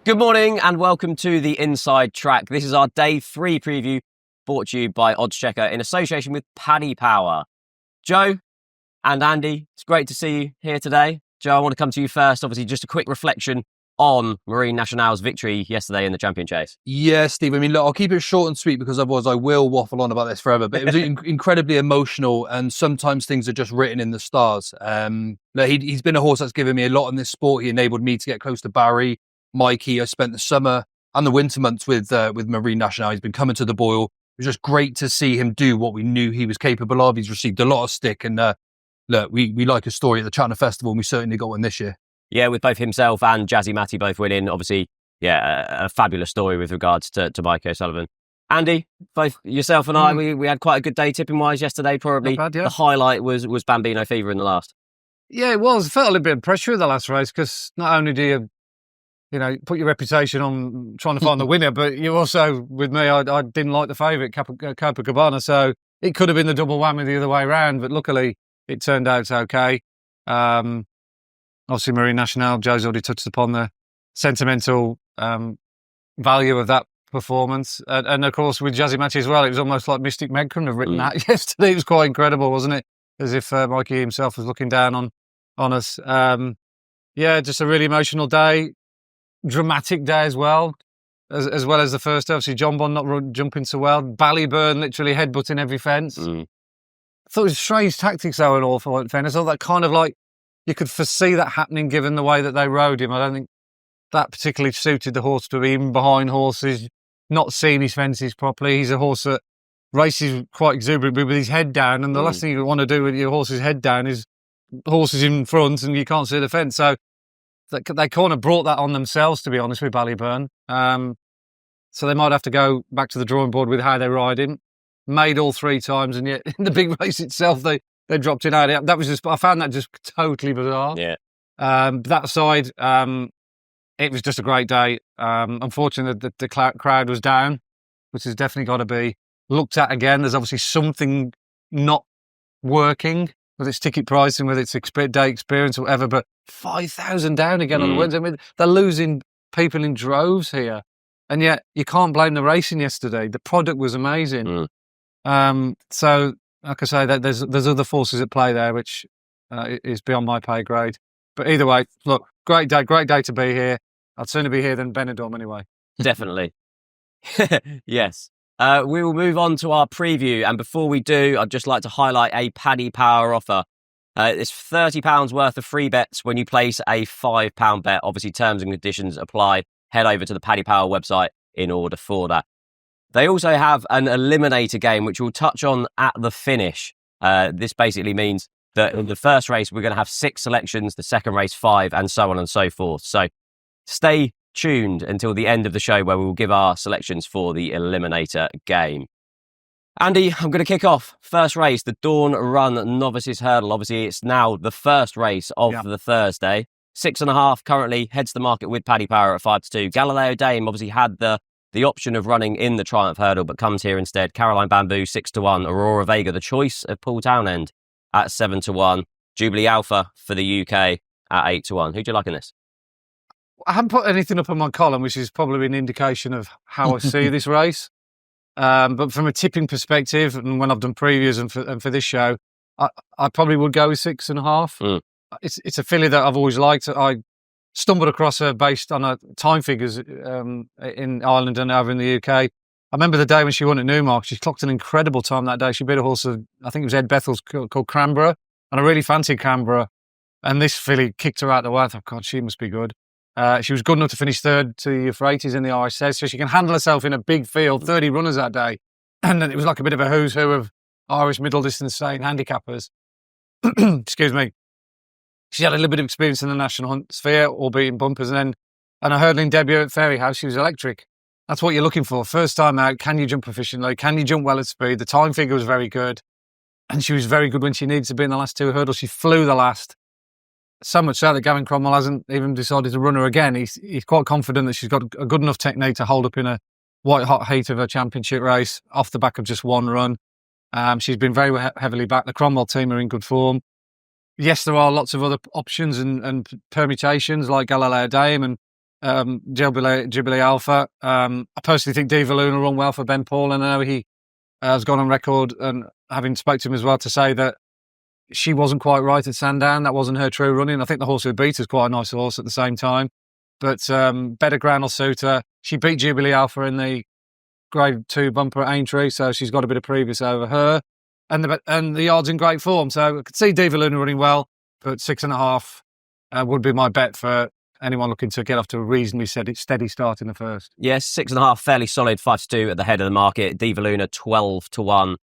Good morning and welcome to the Inside Track. This is our day 3 preview brought to you by oddschecker in association with Paddy Power. Joe and Andy, it's great to see you here today. Joe, I want to come to you first. Obviously, just a quick reflection on Marine National's victory yesterday in the Champion Chase. Yeah, Steve. I mean, look, I'll keep it short and sweet because otherwise I will waffle on about this forever. But it was incredibly emotional, and sometimes things are just written in the stars. Look, he's been a horse that's given me a lot in this sport. He enabled me to get close to Barry, Mikey. I spent the summer and the winter months with Marine National. He's been coming to the Boyle. It was just great to see him do what we knew he was capable of. He's received a lot of stick, and look, we like a story at the Cheltenham Festival, and we certainly got one this year. Yeah, with both himself and Jazzy Matty both winning. Obviously, yeah, a fabulous story with regards to Mike O'Sullivan. Andy, both yourself and I, we had quite a good day tipping-wise yesterday. Probably bad, yeah. The highlight was Bambino Fever in the last. Yeah, it was. I felt a little bit of pressure in the last race because not only do you put your reputation on trying to find the winner, but you also, with me, I didn't like the favourite, Copacabana, so it could have been the double whammy the other way around, but luckily it turned out okay. Obviously, Marine National, Joe's already touched upon the sentimental value of that performance. And of course, with Jazzy Matty as well, it was almost like Mystic Meg couldn't have written that yesterday. It was quite incredible, wasn't it? As if Mikey himself was looking down on us. Yeah, just a really emotional day. Dramatic day as well as the first. Obviously, John Bond not jumping so well. Ballyburn literally headbutting every fence. I thought it was strange tactics, though, in all fairness. I thought that kind of like, you could foresee that happening given the way that they rode him. I don't think that particularly suited the horse to be even behind horses, not seeing his fences properly. He's a horse that races quite exuberantly with his head down, and the last thing you want to do with your horse's head down is horses in front and you can't see the fence. So they kind of brought that on themselves, to be honest, with Ballyburn. So they might have to go back to the drawing board with how they ride him. Made all 3 times, and yet in the big race itself, they dropped it out. That was just, I found that just totally bizarre. Yeah. That aside, it was just a great day. Unfortunately, the crowd was down, which has definitely got to be looked at again. There's obviously something not working with its ticket pricing, with its day experience or whatever, but 5,000 down again on the Wednesday. I mean, they're losing people in droves here. And yet you can't blame the racing yesterday. The product was amazing. So, like I say, there's other forces at play there, which is beyond my pay grade. But either way, look, great day to be here. I'd sooner be here than Benidorm anyway. Definitely. Yes. We will move on to our preview. And before we do, I'd just like to highlight a Paddy Power offer. It's £30 worth of free bets when you place a £5 bet. Obviously, terms and conditions apply. Head over to the Paddy Power website in order for that. They also have an Eliminator game, which we'll touch on at the finish. This basically means that in the first race, we're going to have 6 selections, the second race 5, and so on and so forth. So stay tuned until the end of the show where we will give our selections for the Eliminator game. Andy, I'm going to kick off. First race, the Dawn Run Novices Hurdle. Obviously, it's now the first race of the Thursday. 6.5 currently heads the market with Paddy Power at 5-2. Galileo Dame obviously had the option of running in the Triumph Hurdle, but comes here instead. Caroline Bamboo, 6-1. Aurora Vega, the choice of Paul Townend at 7-1. Jubilee Alpha for the UK at 8-1. Who do you like in this? I haven't put anything up on my column, which is probably an indication of how I see this race. But from a tipping perspective, and when I've done previews and for this show, I probably would go with 6.5. It's a filly that I've always liked. I stumbled across her based on her time figures in Ireland and over in the UK. I remember the day when she won at Newmarket. She clocked an incredible time that day. She beat a horse of, I think it was Ed Bethel's, called Canberra, and I really fancied Canberra. And this filly kicked her out the way. I thought, God, she must be good. She was good enough to finish third to the Euphrates in the RSS, so she can handle herself in a big field, 30 runners that day. And then it was like a bit of a who's who of Irish middle distance handicappers. Excuse me. She had a little bit of experience in the national hunt sphere, albeit in bumpers, and her hurdling debut at Fairyhouse, she was electric. That's what you're looking for. First time out, can you jump efficiently? Can you jump well at speed? The time figure was very good. And she was very good when she needed to be in the last 2 hurdles. She flew the last. So much so that Gavin Cromwell hasn't even decided to run her again. He's quite confident that she's got a good enough technique to hold up in a white-hot heat of a championship race off the back of just one run. She's been very heavily backed. The Cromwell team are in good form. Yes, there are lots of other options and permutations like Galileo Dame, and Jubilee Alpha. I personally think Diva Luna run well for Ben Paul. And I know he has gone on record, and having spoke to him as well, to say that she wasn't quite right at Sandown. That wasn't her true running. I think the horse who beat her is quite a nice horse at the same time. But better ground will suit her. She beat Jubilee Alpha in the Grade 2 bumper at Aintree, so she's got a bit of previous over her. And the odds in great form. So I could see Diva Luna running well, but 6.5 would be my bet for anyone looking to get off to a reasonably steady start in the first. Yes, 6.5, fairly solid, 5-2 at the head of the market. Diva Luna 12-1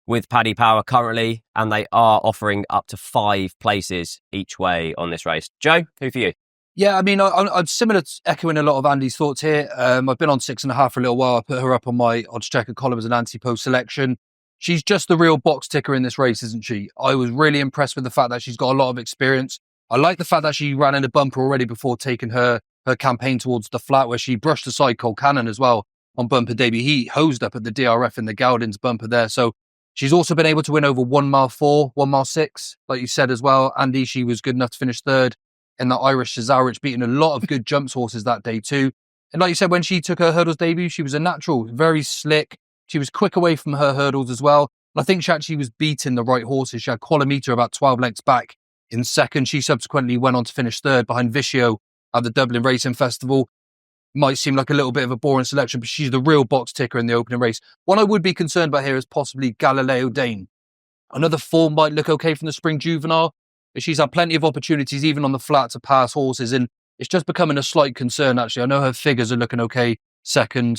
with Paddy Power currently, and they are offering up to 5 places each way on this race. Joe, who for you? Yeah, I mean, I'm similar to echoing a lot of Andy's thoughts here. I've been on 6.5 for a little while. I put her up on my oddschecker column as an anti-post selection. She's just the real box ticker in this race, isn't she? I was really impressed with the fact that she's got a lot of experience. I like the fact that she ran in a bumper already before taking her campaign towards the flat, where she brushed aside Cole Cannon as well on bumper debut. He hosed up at the DRF in the Gowdens bumper there. So she's also been able to win over 1 mile 4, 1 mile 6, like you said as well. Andy, she was good enough to finish third in the Irish Cesarewitch, beating a lot of good jumps horses that day too. And like you said, when she took her hurdles debut, she was a natural, very slick. She was quick away from her hurdles as well. And I think she actually was beating the right horses. She had Qualimeter about 12 lengths back in second. She subsequently went on to finish third behind Vicio at the Dublin Racing Festival. Might seem like a little bit of a boring selection, but she's the real box ticker in the opening race. One I would be concerned about here is possibly Galileo Dane. Another form might look okay from the Spring Juvenile, but she's had plenty of opportunities, even on the flat, to pass horses, and it's just becoming a slight concern, actually. I know her figures are looking okay, second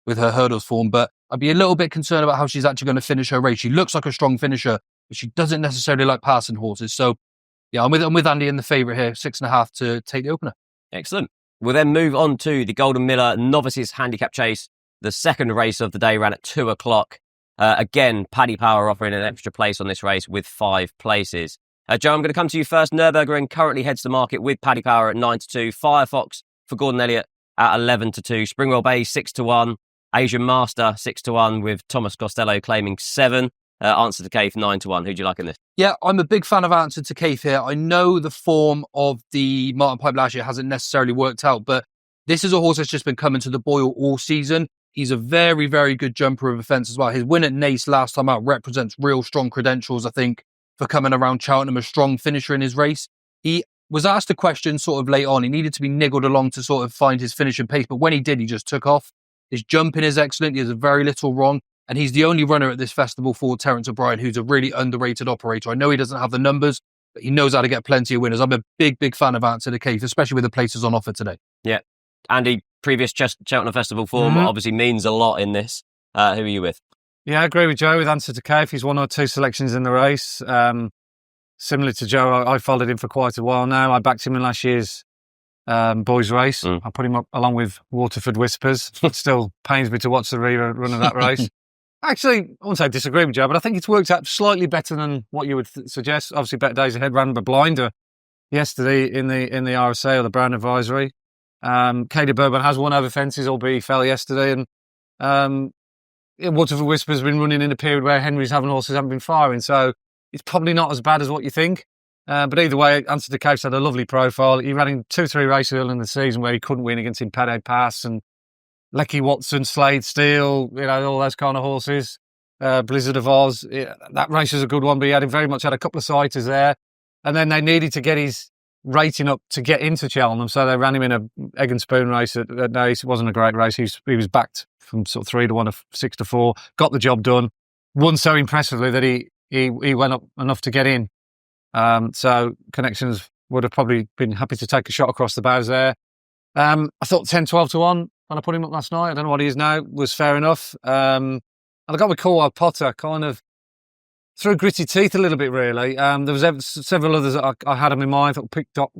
with her hurdles form, but I'd be a little bit concerned about how she's actually going to finish her race. She looks like a strong finisher, but she doesn't necessarily like passing horses. So, yeah, I'm with Andy in the favourite here, 6.5 to take the opener. Excellent. We'll then move on to the Golden Miller Novices Handicap Chase. The second race of the day ran at 2 o'clock. Again, Paddy Power offering an extra place on this race with 5 places. Joe, I'm going to come to you first. Nürburgring currently heads to market with Paddy Power at 9-2. Firefox for Gordon Elliott at 11-2. Springwell Bay 6-1. Asian Master 6-1 with Thomas Costello claiming 7. Answer to Cave 9-1. Who do you like in this? Yeah, I'm a big fan of Answer to Cave here. I know the form of the Martin Pipe last year hasn't necessarily worked out, but this is a horse that's just been coming to the boil all season. He's a very, very good jumper of a fence as well. His win at Nace last time out represents real strong credentials, I think, for coming around Cheltenham, a strong finisher in his race. He was asked a question sort of late on. He needed to be niggled along to sort of find his finishing pace, but when he did, he just took off. His jumping is excellent. He has very little wrong. And he's the only runner at this festival for Terence O'Brien, who's a really underrated operator. I know he doesn't have the numbers, but he knows how to get plenty of winners. I'm a big, big fan of Answer to Cave, especially with the places on offer today. Yeah. Andy, previous Cheltenham Festival form obviously means a lot in this. Who are you with? Yeah, I agree with Joe with Answer to Cave. He's 1 or 2 selections in the race. Similar to Joe, I followed him for quite a while now. I backed him in last year's boys race. I put him up along with Waterford Whispers. It still pains me to watch the rerun of that race. Actually, I wouldn't say I disagree with Joe, but I think it's worked out slightly better than what you would suggest. Obviously, Better Days Ahead ran by blinder yesterday in the RSA or the Brown Advisory. Katie Bourbon has won over fences, albeit he fell yesterday. And Waterford Whispers has been running in a period where Henry's having horses haven't been firing. So it's probably not as bad as what you think. But either way, Answer to Cave's had a lovely profile. He ran in 2-3 races early in the season where he couldn't win against Impede Pass and Lecky Watson, Slade Steel, all those kind of horses. Blizzard of Oz. That race was a good one, but he had very much had a couple of sighters there. And then they needed to get his rating up to get into Cheltenham, so they ran him in a egg and spoon race at Nace. It wasn't a great race. He was backed from sort of 3-1 to 6-4. Got the job done. Won so impressively that he went up enough to get in. So Connections would have probably been happy to take a shot across the bows there. I thought 10-12-1 when I put him up last night. I don't know what he is now. Was fair enough. And I got with Corwell Potter kind of through gritty teeth a little bit, really. There was several others that I had him in mind. I thought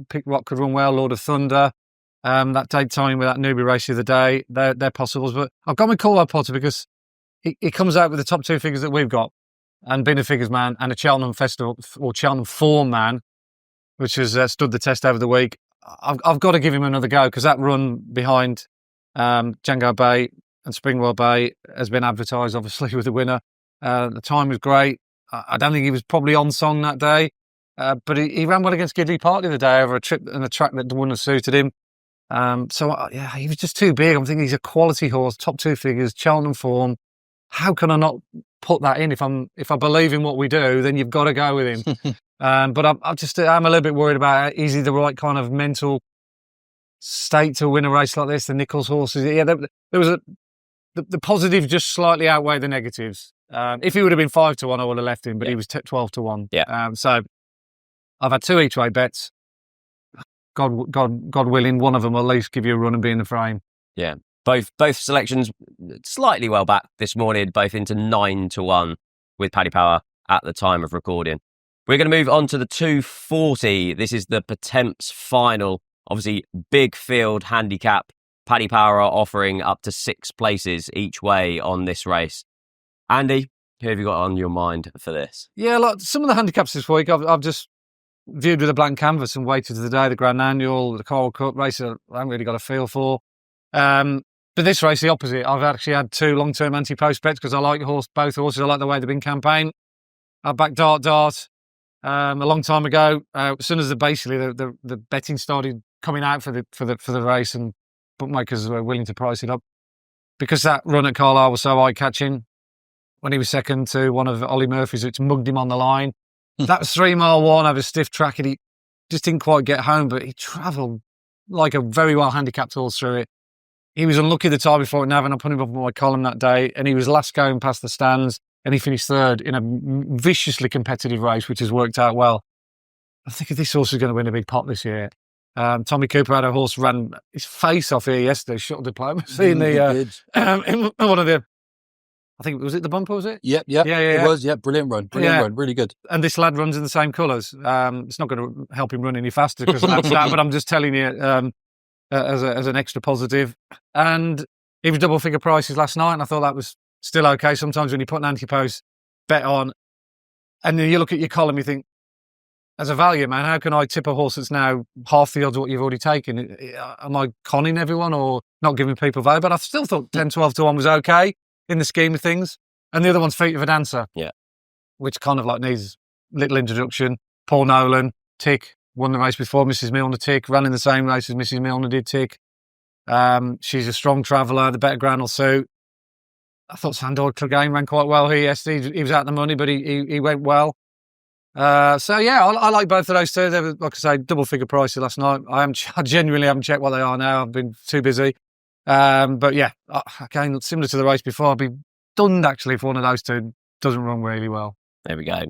Pick Rock could run well, Lord of Thunder. That date timing with that newbie race the other day, they're possibles. But I've gone with Corwell Potter because he comes out with the top 2 figures that we've got, and being a figures man and a Cheltenham Festival or Cheltenham form man, which has stood the test over the week. I've got to give him another go because that run behind Django Bay and Springwell Bay has been advertised, obviously, with the winner. The time was great. I don't think he was probably on song that day, but he ran well against Gidley Park the other day over a trip and a track that wouldn't have suited him. Yeah, he was just too big. I'm thinking he's a quality horse, top 2 figures, Cheltenham form. How can I not put that in? If I believe in what we do, then you've got to go with him. But I'm a little bit worried about, is he the right kind of mental state to win a race like this? The Nichols horses, yeah, there was the positives just slightly outweigh the negatives. If he would have been 5-1, I would have left him, but he was 12-1. Yeah. So I've had 2 each way bets. God willing, one of them will at least give you a run and be in the frame. Yeah. Both selections slightly well back this morning, both into 9-1 with Paddy Power at the time of recording. We're going to move on to the 240. This is the Pertemps final. Obviously, big field handicap. Paddy Power are offering up to 6 places each way on this race. Andy, who have you got on your mind for this? Yeah, like some of the handicaps this week, I've just viewed with a blank canvas and waited to the day, the Grand Annual, the Coral Cup race, I haven't really got a feel for. But this race, the opposite. I've actually had 2 long-term anti-post bets because I like both horses. I like the way they've been campaigned. I backed Dart a long time ago. As soon as the betting started coming out for the race, and bookmakers were willing to price it up, because that run at Carlisle was so eye-catching when he was second to one of Ollie Murphy's, which mugged him on the line. That was 3 mile one over stiff track, and he just didn't quite get home, but he travelled like a very well handicapped horse through it. He was unlucky the time before at Navan. I put him up on my column that day, and he was last going past the stands, and he finished 3rd in a viciously competitive race, which has worked out well. I think this horse is going to win a big pot this year. Tommy Cooper had a horse ran his face off here yesterday, shuttle diplomacy in in one of the, I think, was it the bumper, was it? Yep. Yeah. It was, brilliant run, really good. And this lad runs in the same colours. It's not going to help him run any faster because that's that, but I'm just telling you as an extra positive. And he was double figure prices last night, and I thought that was still okay. Sometimes when you put an anti-post bet on, and then you look at your column, you think, as a value, man, how can I tip a horse that's now half the odds of what you've already taken? Am I conning everyone or not giving people value? But I still thought 10-12-1 was okay in the scheme of things. And the other one's Feet of a Dancer. Yeah. Which kind of like needs a little introduction. Paul Nolan, tick, won the race before Mrs. Milner, tick, ran in the same race as Mrs. Milner did, tick. She's a strong traveller, the better ground will suit. I thought Sandor Clegane ran quite well here yesterday. He was out the money, but he went well. So yeah, I like both of those 2. They were, like I say, double figure prices last night. I genuinely haven't checked what they are now. I've been too busy. But yeah, again, similar to the race before, I'd be stunned actually if one of those 2 doesn't run really well. There we go.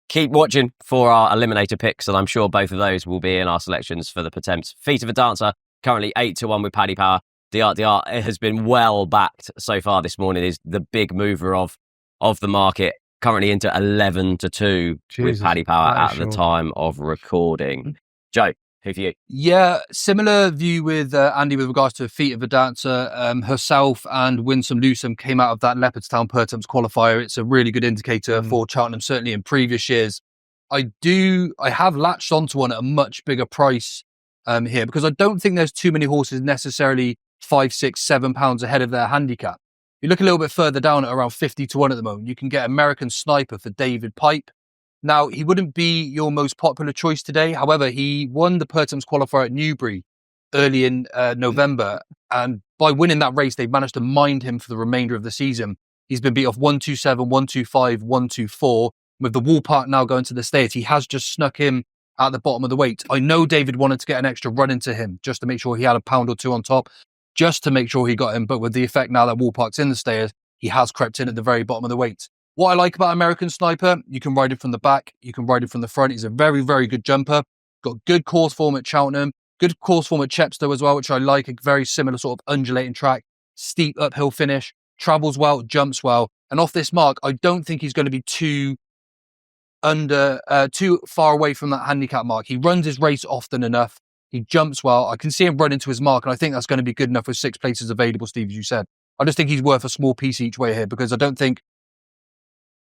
Keep watching for our Eliminator picks, and I'm sure both of those will be in our selections for the Pertemps. Feet of a Dancer, currently 8-1 with Paddy Power. The Art has been well backed so far this morning, is the big mover of the market, currently into 11-2 with Paddy Power at the time of recording. Joe, who for you? Yeah, similar view with Andy with regards to Feet of a Dancer. Herself and Winsome Newsome came out of that Leopardstown Pertemps qualifier. It's a really good indicator for Cheltenham, certainly in previous years. I have latched onto one at a much bigger price here, because I don't think there's too many horses necessarily 5, 6, 7 pounds ahead of their handicap. You look a little bit further down at around 50-1 at the moment, you can get American Sniper for David Pipe. Now, he wouldn't be your most popular choice today. However, he won the Pertemps qualifier at Newbury early in November. And by winning that race, they've managed to mind him for the remainder of the season. He's been beat off 127, 125, 124. With the Woolpark now going to the States, he has just snuck him at the bottom of the weight. I know David wanted to get an extra run into him just to make sure he had a pound or 2 on top, just to make sure he got him. But with the effect now that Woolpark's in the stayers, he has crept in at the very bottom of the weight. What I like about American Sniper, you can ride him from the back, you can ride him from the front. He's a very, very good jumper. Got good course form at Cheltenham, good course form at Chepstow as well, which I like. A very similar sort of undulating track, steep uphill finish, travels well, jumps well. And off this mark, I don't think he's going to be too far away from that handicap mark. He runs his race often enough. He jumps well. I can see him run into his mark, and I think that's going to be good enough with 6 places available, Steve, as you said. I just think he's worth a small piece each way here, because I don't think...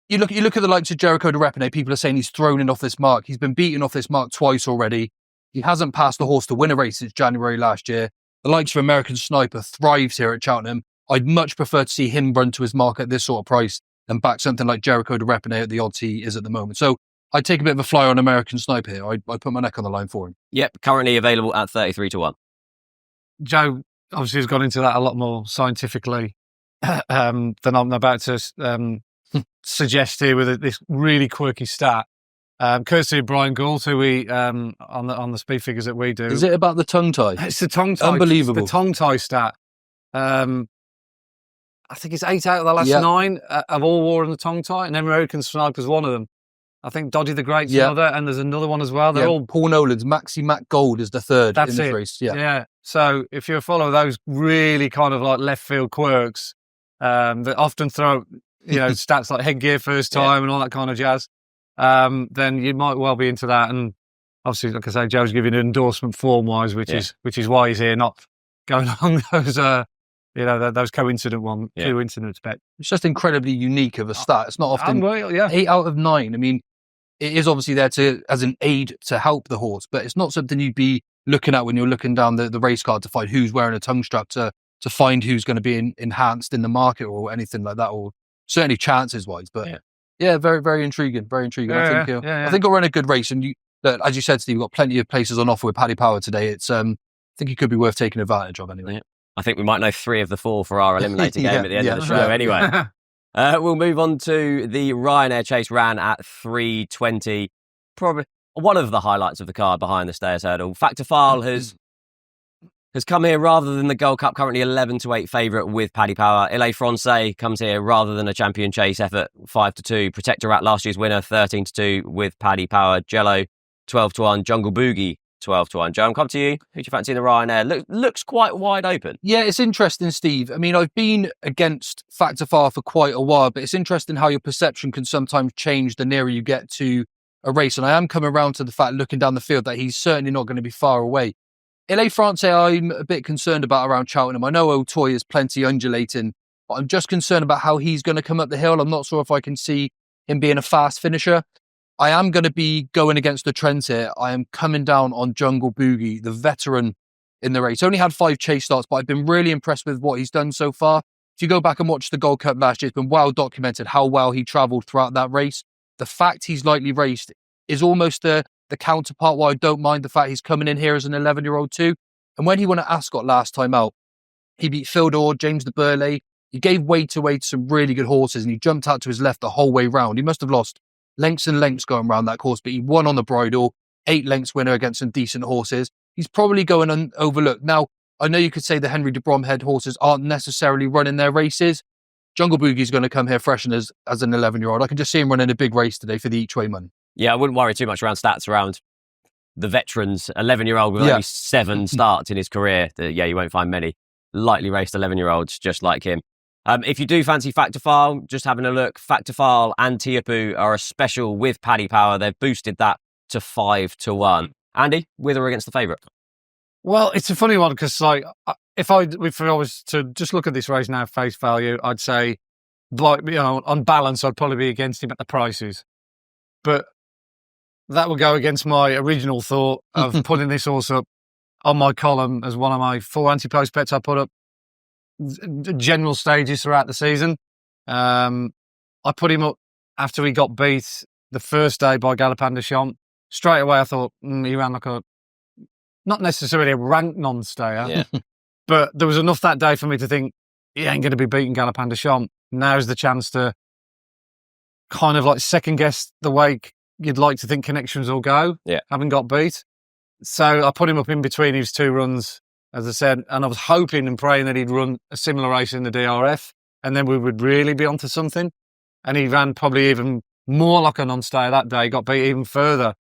You look at the likes of Jericho de Repine, people are saying he's thrown in off this mark. He's been beaten off this mark twice already. He hasn't passed the horse to win a race since January last year. The likes of American Sniper thrives here at Cheltenham. I'd much prefer to see him run to his mark at this sort of price than back something like Jericho de Repine at the odds he is at the moment. So I'd take a bit of a flyer on American Sniper here. I'd put my neck on the line for him. Yep, currently available at 33-1. Joe obviously has gone into that a lot more scientifically than I'm about to suggest here with this really quirky stat. Courtesy of Brian Gould, who we on the speed figures that we do. Is it about the tongue tie? It's the tongue tie. Unbelievable. It's the tongue tie stat. I think it's 8 out of the last 9 have all worn the tongue tie, and American Sniper's one of them. I think Dodgy the Great's another, and there's another one as well. They're all Paul Nolan's Maxi Mac Gold is the third That's in this it. race. Yeah. Yeah. So if you follow those really kind of like left field quirks that often throw, stats like headgear first time and all that kind of jazz, then you might well be into that. And obviously, like I say, Joe's giving an endorsement form wise, which is why he's here, not going along those those coincidence bet. It's just incredibly unique of a stat. It's not often 8 out of 9. I mean, it is obviously there as an aid to help the horse, but it's not something you'd be looking at when you're looking down the race card to find who's wearing a tongue strap to find who's going to be enhanced in the market or anything like that, or certainly chances wise. But very, very intriguing. Very intriguing. I think he'll run a good race. And as you said, Steve, we've got plenty of places on offer with Paddy Power today. It's I think he could be worth taking advantage of anyway. Yeah. I think we might know 3 of the 4 for our Eliminator game at the end of the show anyway. We'll move on to the Ryanair Chase ran at 3:20. Probably one of the highlights of the card behind the stayers hurdle. Factor File has come here rather than the Gold Cup, currently 11-8 favourite with Paddy Power. Ile Francais comes here rather than a Champion Chase effort, 5-2. Protectorat, last year's winner, 13-2 with Paddy Power. Jello, 12-1. Jungle Boogie, 12-1. Joe, I'll come to you. Who do you fancy in the Ryanair? Looks quite wide open. Yeah, it's interesting, Steve. I mean, I've been against Factor Far for quite a while, but it's interesting how your perception can sometimes change the nearer you get to a race. And I am coming around to the fact, looking down the field, that he's certainly not going to be far away. Ile Francais, I'm a bit concerned about around Cheltenham. I know O'Toy is plenty undulating, but I'm just concerned about how he's going to come up the hill. I'm not sure if I can see him being a fast finisher. I am going to be going against the trends here. I am coming down on Jungle Boogie, the veteran in the race. Only had 5 chase starts, but I've been really impressed with what he's done so far. If you go back and watch the Gold Cup last year, it's been well documented how well he travelled throughout that race. The fact he's lightly raced is almost the counterpart why I don't mind the fact he's coming in here as an 11-year-old too. And when he won at Ascot last time out, he beat Fildor, James de Burley. He gave way to some really good horses, and he jumped out to his left the whole way round. He must have lost lengths and lengths going around that course, but he won on the bridle, 8 lengths winner against some decent horses. He's probably going overlooked. Now, I know you could say the Henry de Bromhead horses aren't necessarily running their races. Jungle Boogie's going to come here fresh and as an 11-year-old. I can just see him running a big race today for the each way money. Yeah, I wouldn't worry too much around stats around the veterans. 11-year-old with only 7 starts in his career. You won't find many lightly raced 11-year-olds just like him. If you do fancy Factor File, just having a look, Factor File and Tiapu are a special with Paddy Power. They've boosted that to 5-1. Andy, with or against the favourite? Well, it's a funny one because, like, if I was to just look at this race now, face value, I'd say, on balance, I'd probably be against him at the prices. But that would go against my original thought of putting this horse up on my column as one of my 4 anti-post bets I put up general stages throughout the season. I put him up after he got beat the first day by Galopin de Champs. Straight away, I thought he ran like not necessarily a rank non-stayer, but there was enough that day for me to think he ain't going to be beating Galopin de Champs. Now's the chance to kind of like second guess the way you'd like to think connections will go, having got beat. So I put him up in between his 2 runs, as I said, and I was hoping and praying that he'd run a similar race in the DRF, and then we would really be onto something. And he ran probably even more like a non-stayer that day, got beat even further.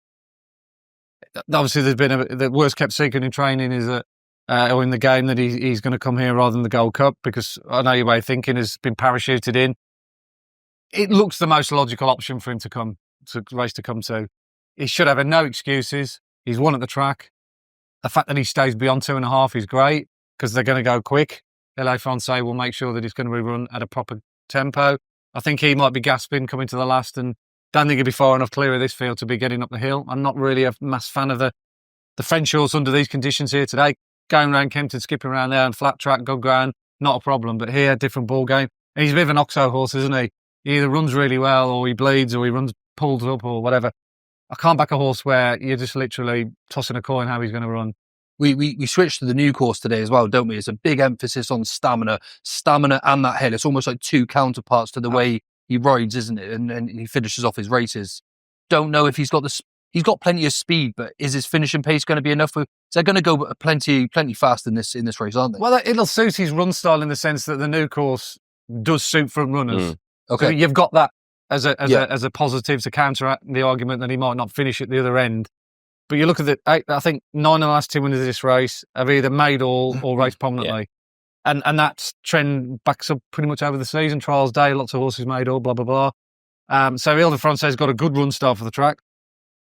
Obviously, there's been the worst kept secret in training is that, or in the game, that he's going to come here rather than the Gold Cup, because I know your way of thinking has been parachuted in. It looks the most logical option for him to race to come to. He should have no excuses. He's won at the track. The fact that he stays beyond 2.5 is great because they're going to go quick. Ile Francais will make sure that he's going to be run at a proper tempo. I think he might be gasping coming to the last, and don't think he'll be far enough clear of this field to be getting up the hill. I'm not really a mass fan of the French horse under these conditions here today. Going around Kempton, skipping around there on flat track, good ground, not a problem. But here, different ball game. And he's a bit of an Oxo horse, isn't he? He either runs really well, or he bleeds, or he runs pulled up, or whatever. I can't back a horse where you're just literally tossing a coin how he's going to run. We switched to the new course today as well, don't we? It's a big emphasis on stamina and that hill. It's almost like two counterparts to the way he rides, isn't it? And he finishes off his races. Don't know if he's got plenty of speed, but is his finishing pace going to be enough? They're going to go plenty fast in this race, aren't they? Well, it'll suit his run style in the sense that the new course does suit front runners. Okay, so you've got that as a positive to counteract the argument that he might not finish at the other end. But you look at I think 9 of the last 10 winners of this race have either made all or raced prominently. And that trend backs up pretty much over the season. Trials day, lots of horses made all, blah, blah, blah. So Ile-de-France's got a good run style for the track.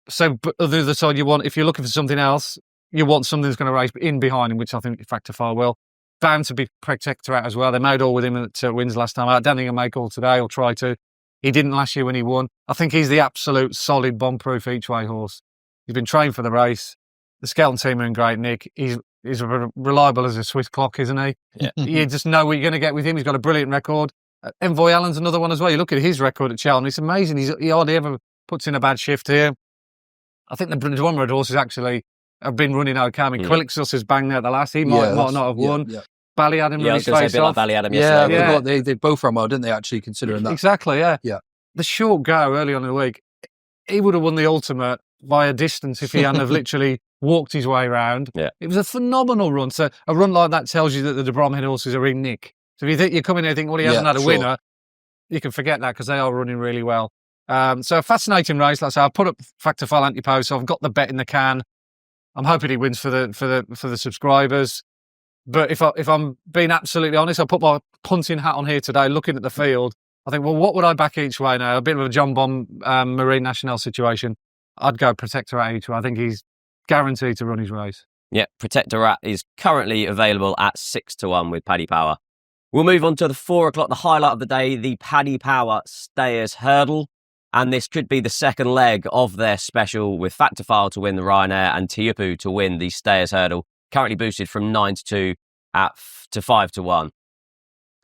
So but on the other side, if you're looking for something else, you want something that's going to race in behind him, which I think Factor Far will. Bound to be Protectorate as well. They made all with him at wins last time. I don't think he'll make all today or try to. He didn't last year when he won. I think he's the absolute solid bomb-proof each-way horse. He's been trained for the race. The Skelton team are in great nick. He's reliable as a Swiss clock, isn't he? Yeah. You just know what you're going to get with him. He's got a brilliant record. Envoy Allen's another one as well. You look at his record at Cheltenham. It's amazing. He hardly ever puts in a bad shift here. I think the Dwomrad horses actually have been running okay. I mean, Quilixus has banged out the last. He might not have won. Yeah. Ballyadam I was really going to say a bit like Ballyadam yesterday. Yeah, they both ran well, didn't they, actually, considering that? Exactly, yeah. Yeah. The short go early on in the week, he would have won the ultimate by a distance if he hadn't have literally walked his way around. Yeah. It was a phenomenal run. So a run like that tells you that the De Bromhead horses are in nick. So if you think you come in here and think, well, he hasn't had a winner, you can forget that because they are running really well. So a fascinating race. Like I say, I've put up Factor File Antipost, so I've got the bet in the can. I'm hoping he wins for the subscribers. But if I'm being absolutely honest, I put my punting hat on here today, looking at the field. I think, well, what would I back each way now? A bit of a John Bomb Marine National situation. I'd go Protectorate each way. I think he's guaranteed to run his race. Yeah, Protectorate is currently available at 6-1 with Paddy Power. We'll move on to the 4 o'clock, the highlight of the day, the Paddy Power Stayers Hurdle. And this could be the second leg of their special with Factor File to win the Ryanair and Tiupu to win the Stayers Hurdle. Currently boosted from 9-2 to 5-1.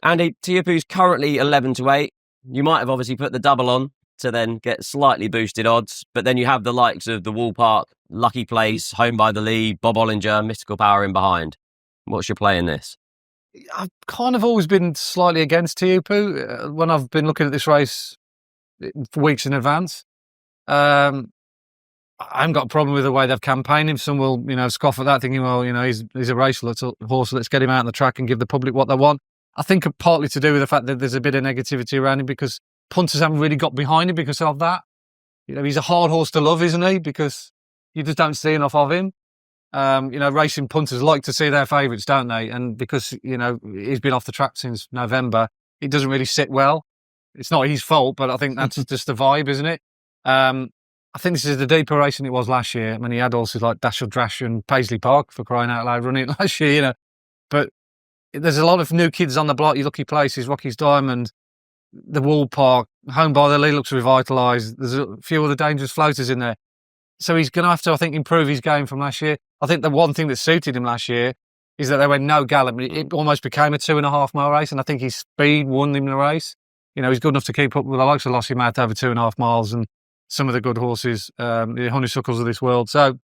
Andy, Tiupu's currently 11-8. You might have obviously put the double on to then get slightly boosted odds, but then you have the likes of the Wool Park, Lucky Place, Home by the Lead, Bob Ollinger, Mystical Power in behind. What's your play in this? I've kind of always been slightly against Tiupu when I've been looking at this race for weeks in advance. I haven't got a problem with the way they've campaigned him. Some will, scoff at that, thinking, well, he's a race horse. Let's get him out on the track and give the public what they want. I think partly to do with the fact that there's a bit of negativity around him because punters haven't really got behind him because of that. He's a hard horse to love, isn't he? Because you just don't see enough of him. Racing punters like to see their favourites, don't they? And because, he's been off the track since November, it doesn't really sit well. It's not his fault, but I think that's just the vibe, isn't it? I think this is the deeper race than it was last year. I mean, he had horses like Dash or Drash and Paisley Park, for crying out loud, running it last year, But there's a lot of new kids on the block. Your Lucky Places, Rocky's Diamond, the Wool Park, Home by the Lee looks revitalised. There's a few other dangerous floaters in there. So he's going to have to, I think, improve his game from last year. I think the one thing that suited him last year is that they went no gallop. It almost became a 2.5 mile race, and I think his speed won him the race. He's good enough to keep up with the likes of Lossy Matt over 2.5 miles and some of the good horses, the honeysuckles of this world. So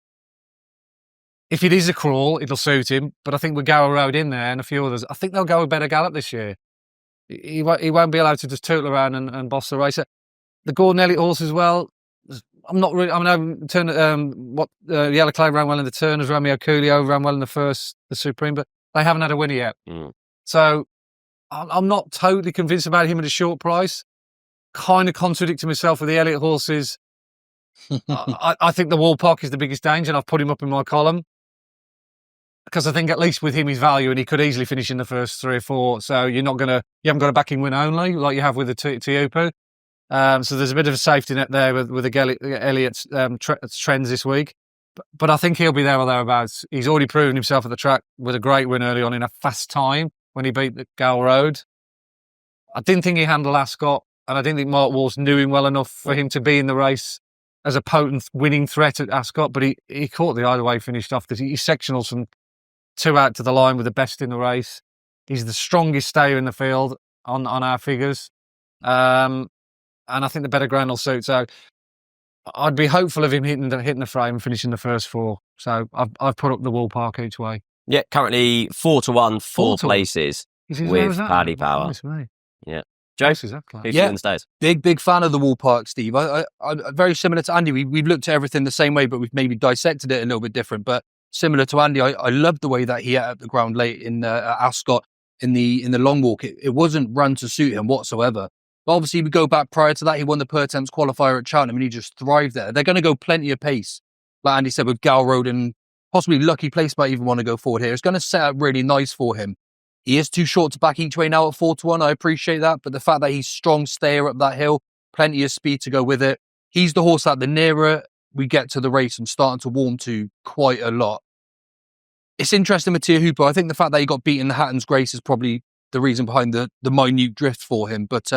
if it is a crawl, it'll suit him. But I think with Gower Road in there and a few others, I think they'll go with better gallop this year. He won't be allowed to just tootle around and boss the race. The Gordon Elliott horse as well. I'm not really. The Yellow Clay ran well in the Turners, Romeo Coolio ran well in the Supreme, but they haven't had a winner yet. So I'm not totally convinced about him at a short price. Kind of contradicting myself with the Elliott horses. I think the Wool Park is the biggest danger, and I've put him up in my column because I think at least with him his value, and he could easily finish in the first 3 or 4. So you haven't got a backing win only like you have with the Tiupu. So there's a bit of a safety net there with the Elliott's trends this week. But I think he'll be there or thereabouts. He's already proven himself at the track with a great win early on in a fast time when he beat the Gower Road. I didn't think he handled Ascot, and I didn't think Mark Walsh knew him well enough for him to be in the race as a potent winning threat at Ascot. But he caught the either way, finished off. He's sectionals from 2 out to the line with the best in the race. He's the strongest stayer in the field on our figures. And I think the better ground will suit. So I'd be hopeful of him hitting the frame and finishing the first 4. So I've put up the Wool Park each way. Yeah, currently 4-1, 4 places with Paddy Power. Me. Yeah. Joe, Who's that? who's in the States? Big fan of the Wool Park, Steve. I'm very similar to Andy. We've looked at everything the same way, but we've maybe dissected it a little bit different. But similar to Andy, I love the way that he ate up the ground late in Ascot in the long walk. It wasn't run to suit him whatsoever. But obviously, we go back prior to that, he won the Pertemps qualifier at Cheltenham and he just thrived there. They're going to go plenty of pace, like Andy said, with Galroad, and possibly Lucky Place might even want to go forward here. It's going to set up really nice for him. He is too short to back each way now at 4-1. I appreciate that. But the fact that he's strong stayer up that hill, plenty of speed to go with it. He's the horse that the nearer we get to the race, I'm starting to warm to quite a lot. It's interesting with Tia Hooper. I think the fact that he got beaten in the Hatton's Grace is probably the reason behind the minute drift for him. But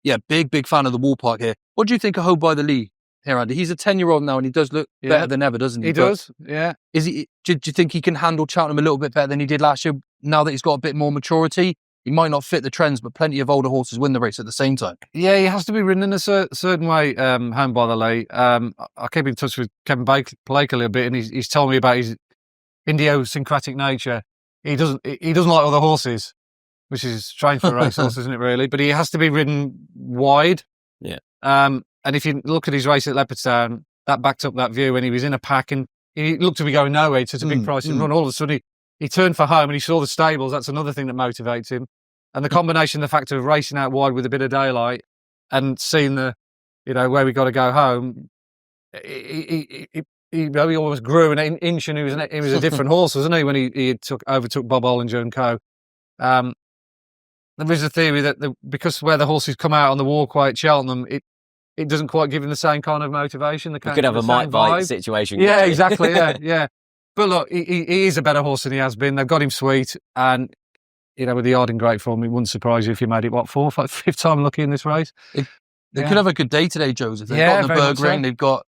yeah, big fan of the Wool Park here. What do you think of Home by the Lee here, Andy? He's a 10-year-old now and he does look better than ever, doesn't he? He does, yeah. Do you think he can handle Cheltenham a little bit better than he did last year? Now that he's got a bit more maturity, he might not fit the trends, but plenty of older horses win the race at the same time. Yeah, he has to be ridden in a certain way, Home by the Lee. I keep in touch with Kevin Blake a little bit, and he's told me about his idiosyncratic nature. He doesn't like other horses, which is strange for a racehorse, isn't it, really? But he has to be ridden wide. Yeah. And if you look at his race at Leopardstown, that backed up that view when he was in a pack and he looked to be going nowhere. It's a big pricing run. All of a sudden, he turned for home and he saw the stables. That's another thing that motivates him. And the combination of the fact of racing out wide with a bit of daylight and seeing where we got to go home, he almost grew an inch, and he was a different horse, wasn't he, when he overtook Bob Ollinger and co. There is a theory that because where the horses come out on the walkway at Cheltenham, it doesn't quite give him the same kind of motivation. We could have a Mike Vite situation. Yeah, exactly. Yeah. But look, he is a better horse than he has been. They've got him sweet, and with the yard in great form, it wouldn't surprise you if he made it 4th, 5th time lucky in this race. They could have a good day today, Joseph. They've got the Burgering. They've got,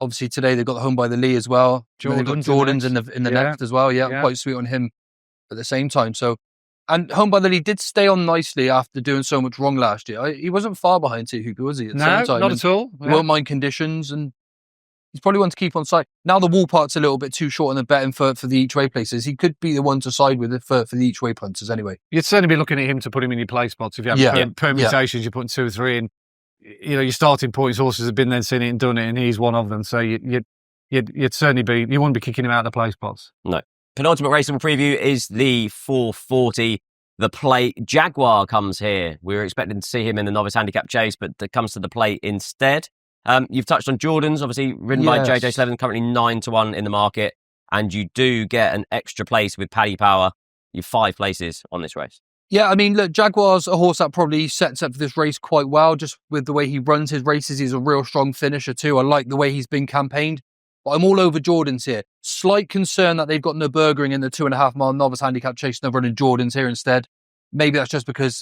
obviously today they've got the Home by the Lee as well. They've got Jordan's in the next as well. Yeah, quite sweet on him at the same time. So, and Home by the Lee did stay on nicely after doing so much wrong last year. He wasn't far behind Tia Hooper, was he? At the same time? Not at all. He won't mind conditions, and he's probably one to keep on side. Now the Wool Park's a little bit too short on the betting for the each way places. He could be the one to side with it for the each way punters anyway. You'd certainly be looking at him to put him in your play spots. If you have permutations, you're putting 2 or 3 in. Your starting points horses have been there, seen it and done it, and he's one of them. So you'd certainly be, you wouldn't be kicking him out of the play spots. No. Penultimate race in preview is the 440. The plate Jaguar comes here. We were expecting to see him in the Novice Handicap Chase, but that comes to the plate instead. You've touched on Jordan's, obviously ridden by JJ Slevin, currently 9-1 in the market, and you do get an extra place with Paddy Power. You've 5 places on this race. Yeah, I mean, look, Jaguar's a horse that probably sets up for this race quite well, just with the way he runs his races. He's a real strong finisher too. I like the way he's been campaigned. But I'm all over Jordan's here. Slight concern that they've got Nürburgring in the 2.5 mile Novice Handicap Chase and they're running Jordan's here instead. Maybe that's just because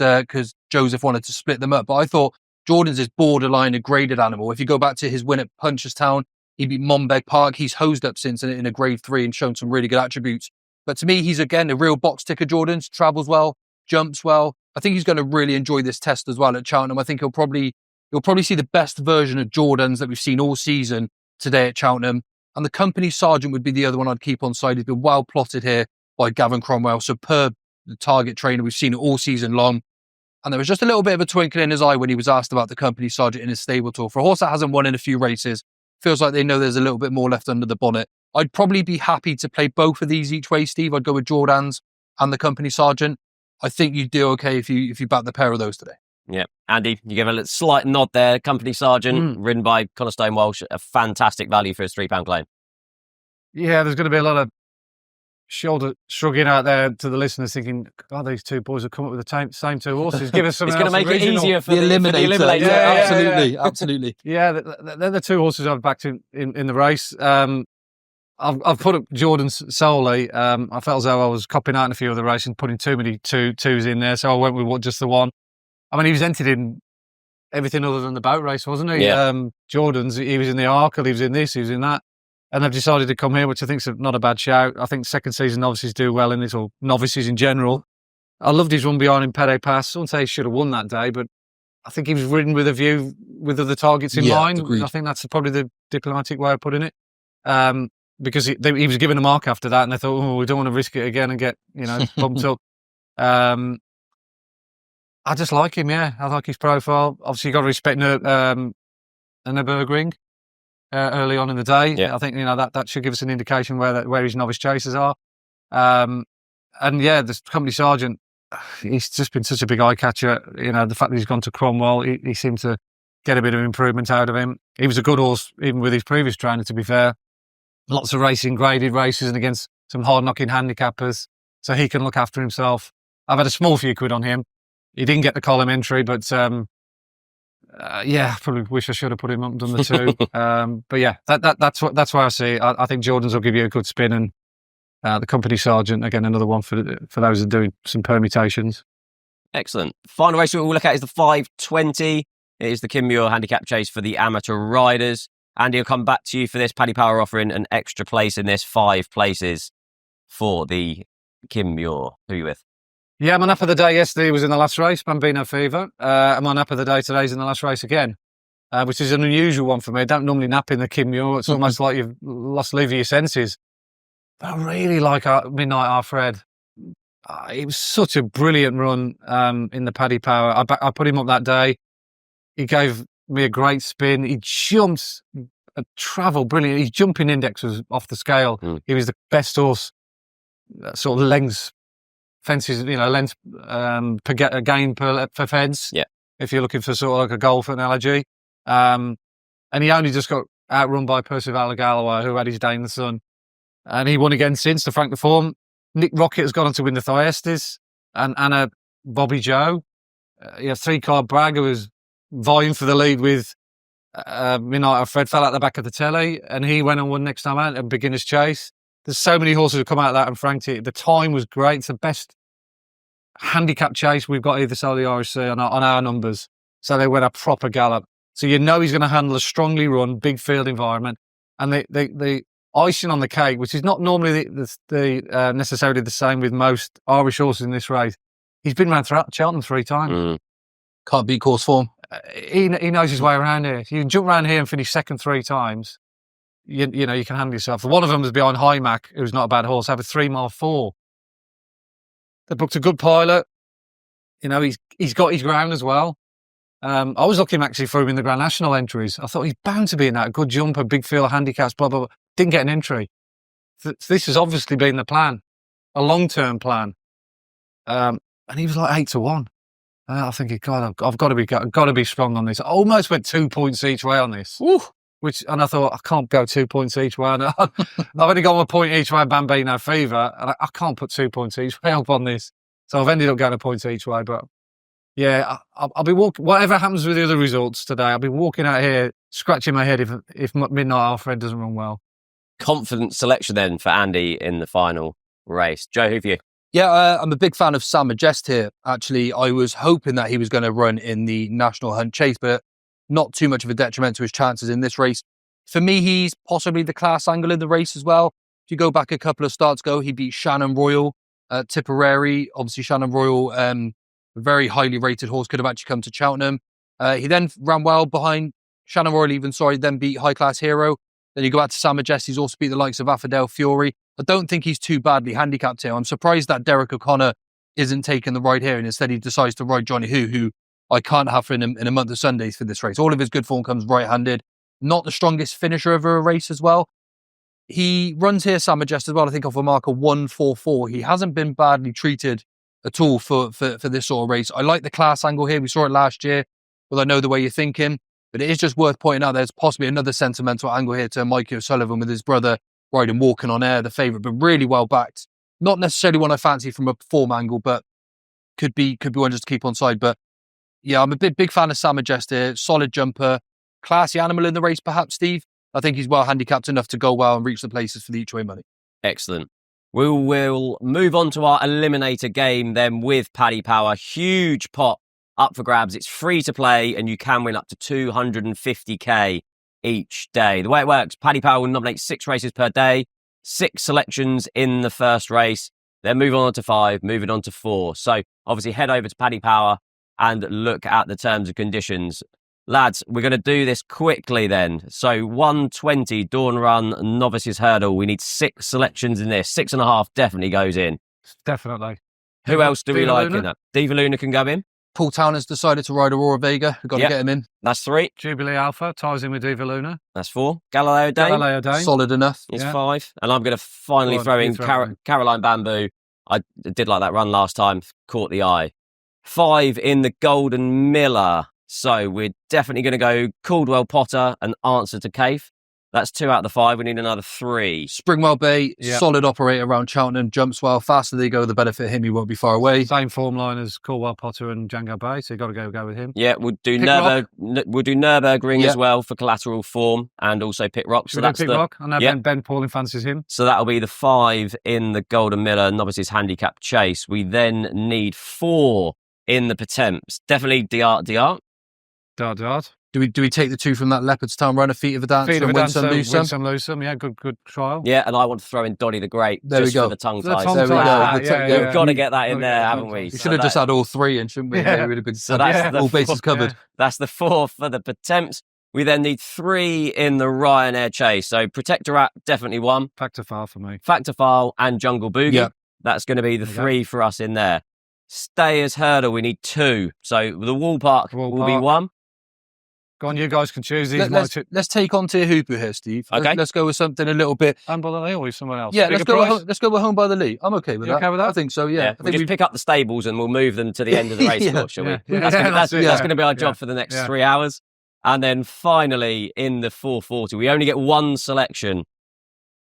Joseph wanted to split them up. But I thought Jordan's is borderline a graded animal. If you go back to his win at Punchestown, he beat Monbeg Park. He's hosed up since in a grade 3 and shown some really good attributes. But to me, he's again a real box ticker. Jordan's travels well, jumps well. I think he's going to really enjoy this test as well at Cheltenham. I think he'll probably see the best version of Jordan's that we've seen all season today at Cheltenham. And the Company Sergeant would be the other one I'd keep on side. He's been well plotted here by Gavin Cromwell. Superb target trainer. We've seen it all season long. And there was just a little bit of a twinkle in his eye when he was asked about the Company Sergeant in his stable tour. For a horse that hasn't won in a few races, feels like they know there's a little bit more left under the bonnet. I'd probably be happy to play both of these each way, Steve. I'd go with Jordan's and the Company Sergeant. I think you'd do okay if you back the pair of those today. Yeah. Andy, you give a slight nod there. Company Sergeant, ridden by Connor Stone Walsh, a fantastic value for his £3 claim. Yeah, there's going to be a lot of shoulder shrugging out there to the listeners thinking, God, these two boys have come up with the same 2 horses. Give us something It's going to make original. it easier for the Eliminator. Yeah, Absolutely. Yeah, they're the 2 horses I've backed in the race. I've put up Jordan's solely. I felt as though I was copying out in a few of the races and putting too many twos in there, so I went with just the one. I mean, he was entered in everything other than the boat race, wasn't he? Yeah. Jordan's, he was in the Arkle, he was in this, he was in that. And they've decided to come here, which I think is not a bad shout. I think second season novices do well in this, or novices in general. I loved his run behind in Pertemps. I wouldn't say he should have won that day, but I think he was ridden with a view with other targets in mind. Agreed. I think that's probably the diplomatic way of putting it. Because he was given a mark after that, and they thought, oh, we don't want to risk it again and get bumped up. I just like him. Yeah, I like his profile. Obviously, you got to respect Nürburgring early on in the day. Yeah. I think that should give us an indication where his novice chasers are. And yeah, the company sergeant, he's just been such a big eye catcher. The fact that he's gone to Cromwell, he seemed to get a bit of improvement out of him. He was a good horse, even with his previous trainer, to be fair. Lots of racing, graded races, and against some hard-knocking handicappers, so he can look after himself. I've had a small few quid on him. He didn't get the column entry, but yeah, probably wish I should have put him up and done the two. But yeah, that's why I see it. I think Jordan's will give you a good spin, and the company sergeant, again, another one for those that are doing some permutations. Excellent. Final race we'll look at is the 520. It is the Muir Handicap Chase for the amateur riders. Andy, I'll come back to you for this. Paddy Power offering an extra place in this, 5 places for the Muir. Who are you with? Yeah, my nap of the day yesterday was in the last race, Bambino Fever. And my nap of the day today is in the last race again, which is an unusual one for me. I don't normally nap in the Muir. It's almost like you've lost leave of your senses. But I really like Midnight Alfred. It was such a brilliant run in the Paddy Power. I put him up that day. He gave me a great spin. He jumped a travel brilliant. His jumping index was off the scale. He was the best horse, sort of lengths, fences, length per gain per fence. Yeah. If you're looking for sort of like a golf analogy. And he only just got outrun by Percival Galloway, who had his day in the sun. And he won again since to frank the form. Nick Rocket has gone on to win the Thyestes, and Anna Bobby Joe. 3-card Bragg, who was vying for the lead with Midnight Fred, fell out the back of the telly, and he went and won next time out, a beginner's chase. There's so many horses who come out of that and franked it. The time was great. It's the best handicap chase we've got either side of the RSC on our numbers. So they went a proper gallop. So he's going to handle a strongly run, big field environment. And the icing on the cake, which is not normally necessarily the same with most Irish horses in this race, he's been around throughout Cheltenham 3 times. Can't beat course form. He knows his way around here. You can jump around here and finish second 3 times. You can handle yourself. One of them was behind High Mac, who's not a bad horse, have a 3-mile 4. They booked a good pilot. He's got his ground as well. I was looking actually for him in the Grand National entries. I thought he's bound to be in that. A good jumper, big field, handicaps, blah, blah, blah. Didn't get an entry. This has obviously been the plan, a long-term plan. And he was like 8-1. I think, God, I've got to be strong on this. I almost went 2 points each way on this. Woo. And I thought, I can't go 2 points each way. And I've only got 1 point each way, Bambino Fever, and I can't put 2 points each way up on this. So I've ended up going a point each way. But yeah, I'll be walking, whatever happens with the other results today, I'll be walking out here scratching my head if Midnight Alfred doesn't run well. Confident selection then for Andy in the final race. Joe, who for you? Yeah, I'm a big fan of Sam Majest here. Actually, I was hoping that he was going to run in the National Hunt Chase, but not too much of a detriment to his chances in this race. For me, he's possibly the class angle in the race as well. If you go back a couple of starts ago, he beat Shannon Royal, Tipperary. Obviously, Shannon Royal, a very highly rated horse, could have actually come to Cheltenham. He then ran well behind Shannon Royal, then beat High Class Hero. Then you go back to Sam Majest, he's also beat the likes of Affadale Fury. I don't think he's too badly handicapped here. I'm surprised that Derek O'Connor isn't taking the ride here, and instead he decides to ride Johnny who I can't have in a month of Sundays for this race. All of his good form comes right-handed. Not the strongest finisher of a race as well. He runs here, Sam Majest, as well, I think, off a marker 144. He hasn't been badly treated at all for this sort of race. I like the class angle here. We saw it last year. Well, I know the way you're thinking, but it is just worth pointing out there's possibly another sentimental angle here to Mikey O'Sullivan with his brother riding Walking on Air, the favourite, but really well backed. Not necessarily one I fancy from a form angle, but could be one just to keep on side. But yeah, I'm a big fan of Sam Majest here. Solid jumper, classy animal in the race, perhaps, Steve. I think he's well handicapped enough to go well and reach the places for the each way money. Excellent. We will move on to our Eliminator game then with Paddy Power. Huge pot up for grabs. It's free to play and you can win up to 250k each day. The way it works, Paddy Power will nominate 6 races per day, 6 selections in the first race, then move on to 5, moving on to 4. So obviously head over to Paddy Power and look at the terms and conditions. Lads, we're going to do this quickly then. So 120 Dawn Run Novices Hurdle. We need 6 selections in this. 6.5 definitely goes in. Definitely. Who else do we Diva like Luna? in that? Diva Luna can go in. Paul Town has decided to ride Aurora Vega. We've got to Yep. get him in. That's 3. Jubilee Alpha ties in with Diva Luna. That's 4. Galileo Dame Galileo Dane. Solid enough. is Yeah. 5. And I'm going to finally Go on, throw you in throw it in. Caroline Bamboo. I did like that run last time. Caught the eye. 5 in the Golden Miller. So we're definitely going to go Caldwell Potter and Answer to Cave. That's 2 out of the 5. We need another 3. Springwell Bay, Yep. solid operator around Cheltenham, jumps well. Faster they go, the better for him. He won't be far away. Same form line as Caldwell Potter and Django Bay, so you've got to go with him. Yeah, we'll do Pit Rock. Nürburgring Yep. as well for collateral form, and also Pit Rock. Should we do Pit Rock? I know Yep. Ben Pauling fancies him. So that'll be the 5 in the Golden Miller Novices Handicap Chase. We then need 4 in the Pertemps. Definitely Dart. Dart. Do we take the 2 from that Leopardstown runner, Feet of a Dancer, Feet of and a Win Some, Dancer, Lose Win Some? Some, Lose Some. Yeah, good trial. Yeah, and I want to throw in Doddy the Great There we just go. for the tongue The ties. tongue There we go. tie. The Yeah, tongue- yeah, We've got to get that in Gotta there, get haven't tongue we? ties. You So should have just that- had all 3 in, shouldn't we? Yeah. Yeah, we'd have been So that's all the bases covered. That's the 4 for the Pertemps. We then need 3 in the Ryanair Chase. So Protectorat, definitely 1. Factor far for me. Factor File and Jungle Boogie. Yeah. That's going to be the There you go. 3 for us in there. Stayers Hurdle, we need 2. So the Wall Park Wall will be Park. 1. Go on, you guys can choose these. Let's take on Tier Hooper here, Steve. Okay. Let's go with something a little bit. Humble and or someone else. Yeah, Bigger let's go with Home by the Lee. I'm okay with You that. okay with that? I think so, yeah. I We'll think just pick up the stables and we'll move them to the end of the race Yeah. course, shall we? Yeah. Yeah. That's Yeah, going that's it, yeah. to be our job Yeah. for the next Yeah. 3 hours. And then finally, in the 440, we only get 1 selection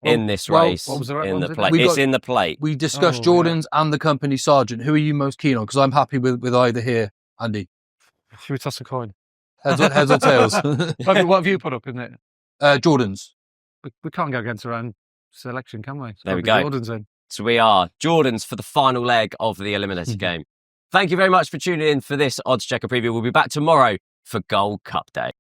in this race. what was the right in ones the in plate? there? It's in the plate. we discussed Oh, yeah. Jordan's and the company sergeant. Who are you most keen on? Because I'm happy with either here, Andy. Should we toss a coin? Heads or tails? What have you put up in it? Jordan's. We can't go against our own selection, can we? It's There we gotta be go. Jordan's in. So we are Jordan's for the final leg of the Eliminator game. Thank you very much for tuning in for this Odds Checker preview. We'll be back tomorrow for Gold Cup Day.